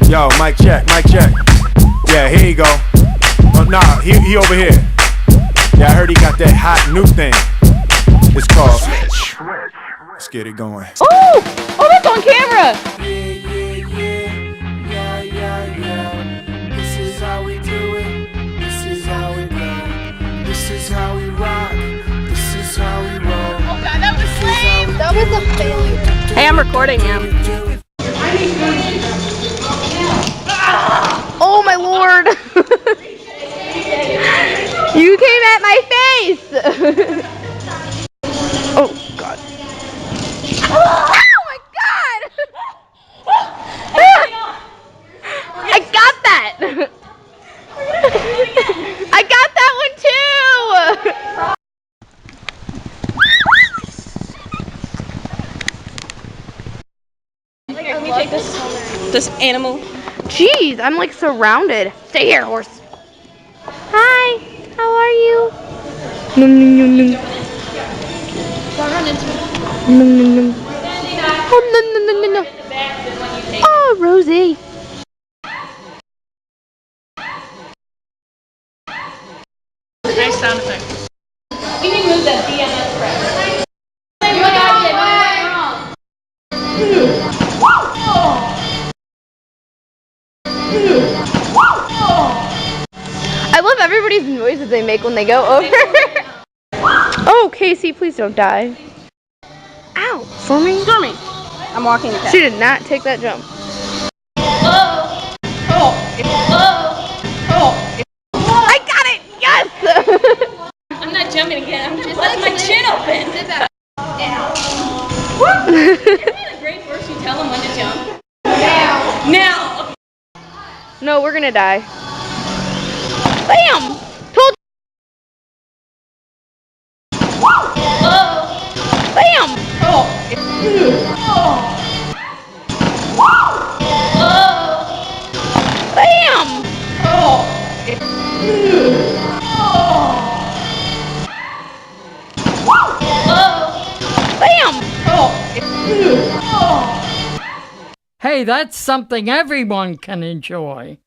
Yo, mic check, mic check. Yeah, here you go. Oh, nah, he over here. Yeah, I heard he got that hot new thing. It's called Switch. Let's get it going. Oh, that's on camera. Yeah. This is how we do it. This is how we go. This is how we rock. This is how we roll. Oh God, that was lame. That was a failure. Hey, I'm recording now. Oh my lord! You came at my face! Oh god. Oh my god! I got that! I got that one too! Let me take this animal. Jeez, I'm like surrounded. Stay here, horse. Hi, how are you? Num num num num. Num num num. Oh num num num num num. Oh, Rosie. Nice sound effect. You can move that BMS press. I love everybody's noises they make when they go over. Oh, Casey, please don't die. Ow, Stormy. Stormy. I'm walking the cat. She did not take that jump. I got it! Yes! I'm not jumping again. I'm just letting my chin open. Isn't that a great verse? You tell them when to jump. Now. No, we're gonna die. Bam! Told you. Bam! Bam! Bam! Hey, that's something everyone can enjoy.